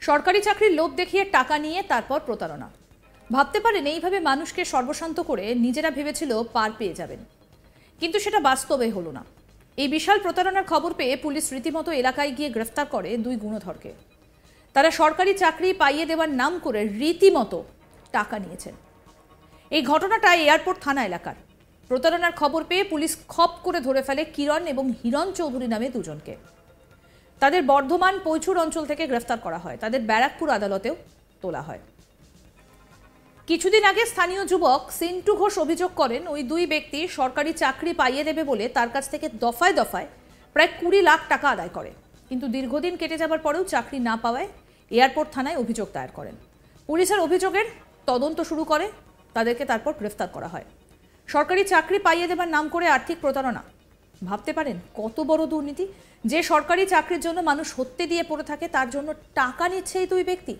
সরকারি চাকরির লোভ দেখিয়ে টাকা নিয়ে তারপর প্রতারণা। ভাবতে পারেন এইভাবে মানুষকে সর্বশান্ত করে নিজেরা ভেবেছিল পার পেয়ে যাবেন, কিন্তু সেটা বাস্তবে হলো না। এই বিশাল প্রতারণার খবর পেয়ে পুলিশ রীতিমতো এলাকায় গিয়ে গ্রেফতার করে দুই গুণধরকে। তারা সরকারি চাকরি পাইয়ে দেওয়ার নাম করে রীতিমতো টাকা নিয়েছেন। এই ঘটনাটা এয়ারপোর্ট থানা এলাকার। প্রতারণার খবর পেয়ে পুলিশ খপ করে ধরে ফেলে কিরণ এবং হিরণ চৌধুরী নামে দুজনকে। তাদের বর্ধমান পৈছুর অঞ্চল থেকে গ্রেফতার করা হয়, তাদের ব্যারাকপুর আদালতেও তোলা হয়। কিছুদিন আগে স্থানীয় যুবক সিন্টু ঘোষ অভিযোগ করেন ওই দুই ব্যক্তি সরকারি চাকরি পাইয়ে দেবে বলে তার কাছ থেকে দফায় দফায় প্রায় 20 লাখ টাকা আদায় করে, কিন্তু দীর্ঘদিন কেটে যাবার পরেও চাকরি না পাওয়ায় এয়ারপোর্ট থানায় অভিযোগ দায়ের করেন। পুলিশের অভিযোগের তদন্ত শুরু করে, তাদেরকে তারপর গ্রেফতার করা হয়। সরকারি চাকরি পাইয়ে দেবার নাম করে আর্থিক প্রতারণা। ভাবতে পারেন কত বড় দুর্নীতি। যে সরকারি চাকরির জন্য মানুষ হত্যে দিয়ে পড়ে থাকে তার জন্য টাকা নিচ্ছে এই দুই ব্যক্তি,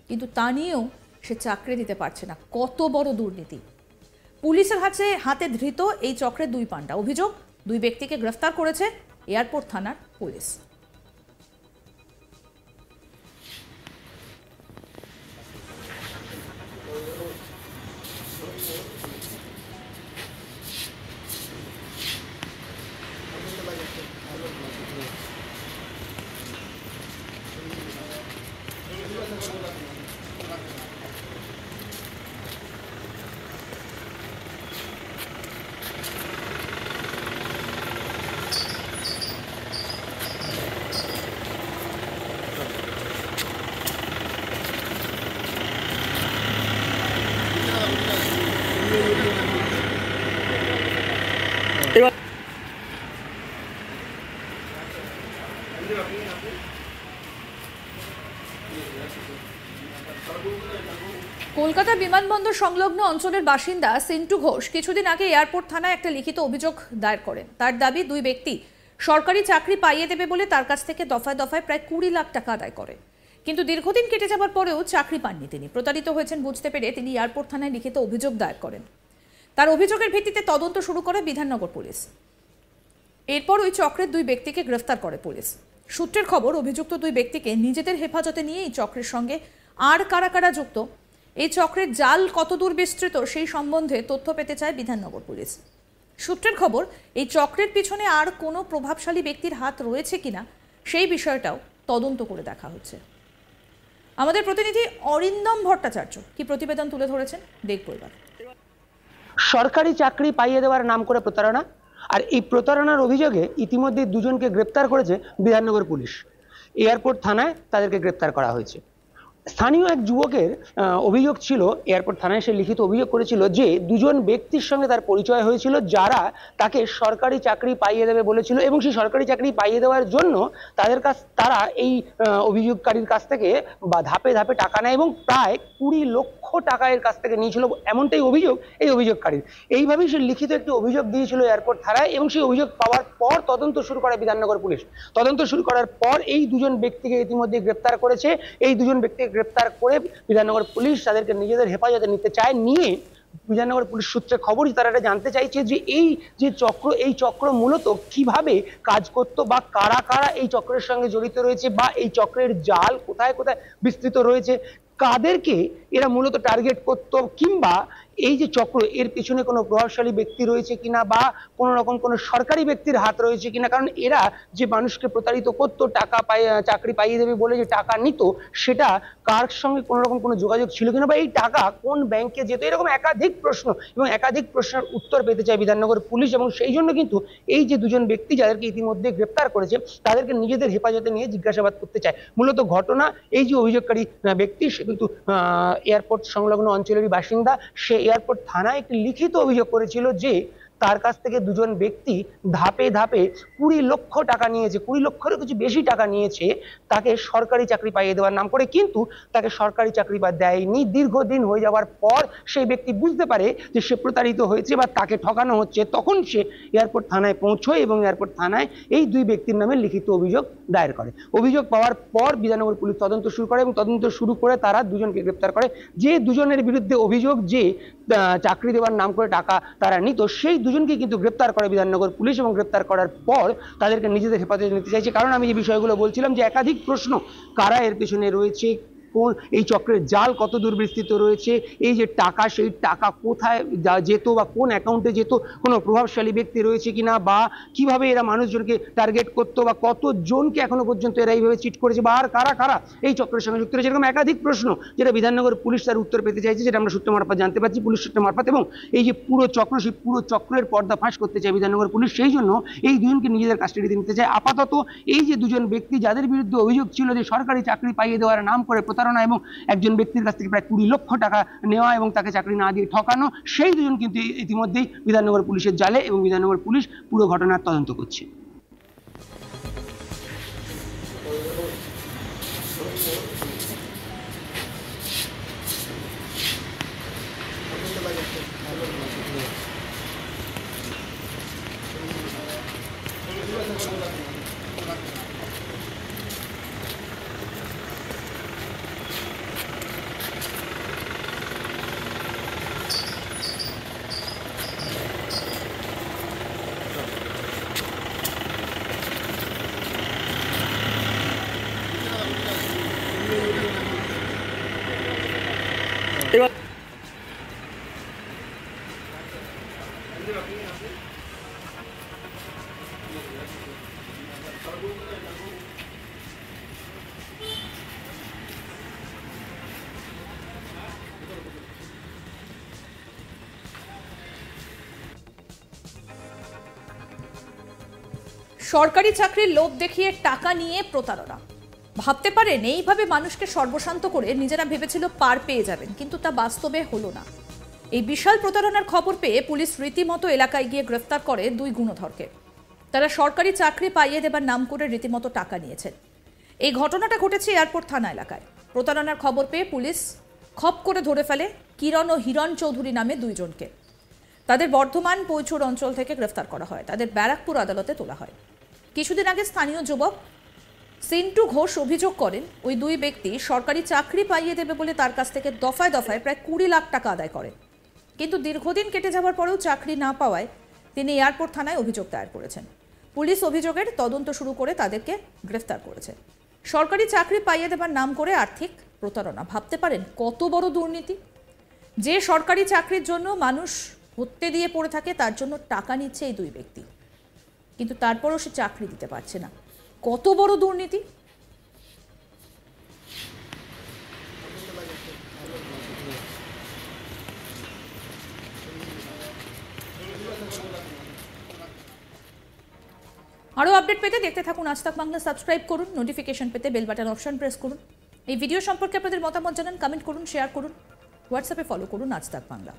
কিন্তু তা নিয়েও সে চাকরি দিতে পারছে না। কত বড় দুর্নীতি। পুলিশের হাতে ধৃত এই চক্রের দুই পান্ডা। অভিযোগ, দুই ব্যক্তিকে গ্রেফতার করেছে এয়ারপোর্ট থানার পুলিশ। কলকাতা বিমানবন্দর সংলগ্ন অঞ্চলের বাসিন্দা সিন্টু ঘোষ কিছুদিন আগে এয়ারপোর্ট থানায় একটা লিখিত অভিযোগ দায়ের করেন। তার দাবি, দুই ব্যক্তি সরকারি চাকরি পাইয়ে দেবে বলে তার কাছ থেকে দফায় দফায় প্রায় 20 লাখ টাকা আদায় করে, কিন্তু দীর্ঘদিন কেটে যাবার পরেও চাকরি পাননি তিনি। প্রতারিত হয়েছেন বুঝতে পেরে তিনি এয়ারপোর্ট থানায় লিখিত অভিযোগ দায়ের করেন। তার অভিযোগের ভিত্তিতে তদন্ত শুরু করে বিধাননগর পুলিশ। এরপর ওই চক্রের দুই ব্যক্তিকে গ্রেফতার করে পুলিশ। সূত্রের খবর, অভিযুক্ত দুই ব্যক্তিকে নিজেদের হেফাজতে নিয়ে এই চক্রের সঙ্গে আর কারা কারা যুক্ত, এই চক্রের জাল কতদূর বিস্তৃত সেই সম্বন্ধে তথ্য পেতে চায় বিধাননগর পুলিশ। সূত্রের খবর, এই চক্রের পিছনে আর কোনো প্রভাবশালী ব্যক্তির হাত রয়েছে কিনা সেই বিষয়টাও তদন্ত করে দেখা হচ্ছে। আমাদের প্রতিনিধি অরিন্দম ভট্টাচার্য কি প্রতিবেদন তুলে ধরেছেন, দেখব এবার। সরকারি চাকরি পাইয়ে দেওয়ার নাম করে প্রতারণা, আর এই প্রতারণার অভিযোগে ইতিমধ্যে দুজনকে গ্রেপ্তার করেছে বিধাননগর পুলিশ। এয়ারপোর্ট থানায় তাদেরকে গ্রেপ্তার করা হয়েছে। স্থানীয় এক যুবকের অভিযোগ ছিল, এয়ারপোর্ট থানায় সে লিখিত অভিযোগ করেছিল যে দুজন ব্যক্তির সঙ্গে তার পরিচয় হয়েছিল যারা তাকে সরকারি চাকরি পাইয়ে দেবে বলেছিল, এবং সেই সরকারি চাকরি পাইয়ে দেওয়ার জন্য তারা এই অভিযোগকারীর কাছ থেকে বা ধাপে ধাপে টাকা নেয় এবং প্রায় 20 লক্ষ টাকা এর কাছ থেকে নিয়েছিল, এমনটাই অভিযোগ এই অভিযোগকারীর। এইভাবেই সে লিখিত একটি অভিযোগ দিয়েছিল এয়ারপোর্ট থানায়, এবং সেই অভিযোগ পাওয়ার পর তদন্ত শুরু করে বিধাননগর পুলিশ। তদন্ত শুরু করার পর এই দুজন ব্যক্তিকে ইতিমধ্যে গ্রেপ্তার করেছে। এই দুজন ব্যক্তিকে গ্রেপ্তার করে বিধাননগর পুলিশ তাদেরকে নিজেদের হেফাজতে নিতে চায়। নিয়ে বিধাননগর পুলিশ সূত্রে খবর, তারা এটা জানতে চাইছে যে এই যে চক্র, এই চক্র মূলত কিভাবে কাজ করতো বা কারা কারা এই চক্রের সঙ্গে জড়িত রয়েছে, বা এই চক্রের জাল কোথায় কোথায় বিস্তৃত রয়েছে, কাদেরকে এরা মূলত টার্গেট করতো, কিংবা এই যে চক্র এর পিছনে কোনো প্রভাবশালী ব্যক্তি রয়েছে কিনা বা কোনো রকম কোনো সরকারি ব্যক্তির হাত রয়েছে কিনা। কারণ এরা যে মানুষকে প্রতারিত করতো, টাকা চাকরি পাইয়ে দেবে বলে যে টাকা নিত, সেটা কার সঙ্গে কোনো রকম কোনো যোগাযোগ ছিল কিনা, বা এই টাকা কোন ব্যাংকে যেত, এরকম একাধিক প্রশ্ন এবং একাধিক প্রশ্নের উত্তর পেতে চায় বিধাননগর পুলিশ। এবং সেই জন্য কিন্তু এই যে দুজন ব্যক্তি যাদেরকে ইতিমধ্যে গ্রেপ্তার করেছে তাদেরকে নিজেদের হেফাজতে নিয়ে জিজ্ঞাসাবাদ করতে চায়। মূলত ঘটনা, এই যে অভিযোগকারী ব্যক্তি সে কিন্তু এয়ারপোর্ট সংলগ্ন অঞ্চলেরই বাসিন্দা। সে এয়ারপোর্ট থানায় একটি লিখিত অভিযোগ করেছিল যে তার কাছ থেকে দুজন ব্যক্তি ধাপে ধাপে 20 লক্ষ টাকা নিয়েছে, 20 লক্ষেরও কিছু বেশি টাকা নিয়েছে তাকে সরকারি চাকরি পাইয়ে দেওয়ার নাম করে, কিন্তু তাকে সরকারি চাকরি দেয়নি। দীর্ঘদিন হয়ে যাওয়ার পর সেই ব্যক্তি বুঝতে পারে যে সে প্রতারিত হয়েছে বা তাকে ঠকানো হচ্ছে, তখন সে এয়ারপোর্ট থানায় পৌঁছয় এবং এয়ারপোর্ট থানায় এই দুই ব্যক্তির নামে লিখিত অভিযোগ দায়ের করে। অভিযোগ পাওয়ার পর বিধাননগর পুলিশ তদন্ত শুরু করে এবং তদন্ত শুরু করে তারা দুজনকে গ্রেপ্তার করে। যে দুজনের বিরুদ্ধে অভিযোগ যে চাকরি দেওয়ার নাম করে টাকা তারা নিত, সেই দুজনকে কিন্তু গ্রেপ্তার করে বিধাননগর পুলিশ, এবং গ্রেপ্তার করার পর তাদেরকে নিজেদের হেফাজতে নিতে চাইছে। কারণ আমি যে বিষয়গুলো বলছিলাম যে একাধিক প্রশ্ন, কারা এর পেছনে রয়েছে, কোন এই চক্রের জাল কত দূর বিস্তৃত রয়েছে, এই যে টাকা, সেই টাকা কোথায় যেত বা কোন অ্যাকাউন্টে যেত, কোনো প্রভাবশালী ব্যক্তি রয়েছে কিনা, বা কিভাবে এরা মানুষজনকে টার্গেট করতো, বা কতজনকে এখনো পর্যন্ত এরা এইভাবে চিট করেছে, বা আর কারা কারা এই চক্রের সঙ্গে যুক্ত রয়েছে, এরকম একাধিক প্রশ্ন যেটা বিধাননগর পুলিশ তার উত্তর পেতে চাইছে, যেটা আমরা সূত্র মারফত জানতে পারছি, পুলিশ সূত্র মারফত। এবং এই যে পুরো চক্র, সেই পুরো চক্রের পর্দা ফাঁস করতে চায় বিধাননগর পুলিশ, সেই জন্য এই দুজনকে নিজেদের কাস্টাডিতে নিতে চায়। আপাতত এই যে দুজন ব্যক্তি যাদের বিরুদ্ধে অভিযোগ ছিল যে সরকারি চাকরি পাইয়ে দেওয়ার নাম করে প্রতারণা এবং একজন ব্যক্তির কাছ থেকে প্রায় 20 লক্ষ টাকা নেওয়া এবং তাকে চাকরি না দিয়ে ঠকানো, সেই দুজন কিন্তু ইতিমধ্যেই বিধাননগর পুলিশের জালে, এবং বিধাননগর পুলিশ পুরো ঘটনার তদন্ত করছে। সরকারি চাকরির লোভ দেখিয়ে টাকা নিয়ে প্রতারণা। ভাবতে পারেন এইভাবে মানুষকে সর্বশান্ত করে নিজেরা ভেবেছিল পার পেয়ে যাবেন, কিন্তু তা বাস্তবে হলো না। এই বিশাল প্রতারণার খবর পেয়ে পুলিশ রীতিমতো এলাকায় গিয়ে গ্রেফতার করে 2 গুণধরকে। তারা সরকারি চাকরি পাইয়ে দেবার নাম করে রীতিমতো টাকা নিয়েছেন। এই ঘটনাটা ঘটেছে এয়ারপোর্ট থানা এলাকায়। প্রতারণার খবর পেয়ে পুলিশ খপ করে ধরে ফেলে কিরণ ও হিরণ চৌধুরী নামে 2 জনকে। তাদের বর্ধমান পৌঁছুর অঞ্চল থেকে গ্রেফতার করা হয়, তাদের ব্যারাকপুর আদালতে তোলা হয়। কিছুদিন আগে স্থানীয় যুবক সিন্টু ঘোষ অভিযোগ করেন ওই 2 ব্যক্তি সরকারি চাকরি পাইয়ে দেবে বলে তার কাছ থেকে দফায় দফায় প্রায় 20 লাখ টাকা আদায় করেন। কিন্তু দীর্ঘদিন কেটে যাওয়ার পরেও চাকরি না পাওয়ায় তিনি এয়ারপোর্ট থানায় অভিযোগ দায়ের করেছেন। পুলিশ অভিযোগের তদন্ত শুরু করে তাদেরকে গ্রেফতার করেছে। সরকারি চাকরি পাইয়ে দেবার নাম করে আর্থিক প্রতারণা। ভাবতে পারেন কত বড় দুর্নীতি। যে সরকারি চাকরির জন্য মানুষ হত্যে দিয়ে পড়ে থাকে, তার জন্য টাকা নিচ্ছে এই 2 ব্যক্তি, কিন্তু তারপরও সে চাকরি দিতে পারছে না। কত বড় দুর্নীতি। আরও আপডেট পেতে দেখতে থাকুন আজ তাক বাংলা। সাবস্ক্রাইব করুন, নোটিফিকেশন পেতে বেল বাটন অপশন প্রেস করুন। এই ভিডিও সম্পর্কে আপনাদের মতামত জানান, কমেন্ট করুন, শেয়ার করুন, হোয়াটসঅ্যাপে ফলো করুন আজ তাক বাংলা।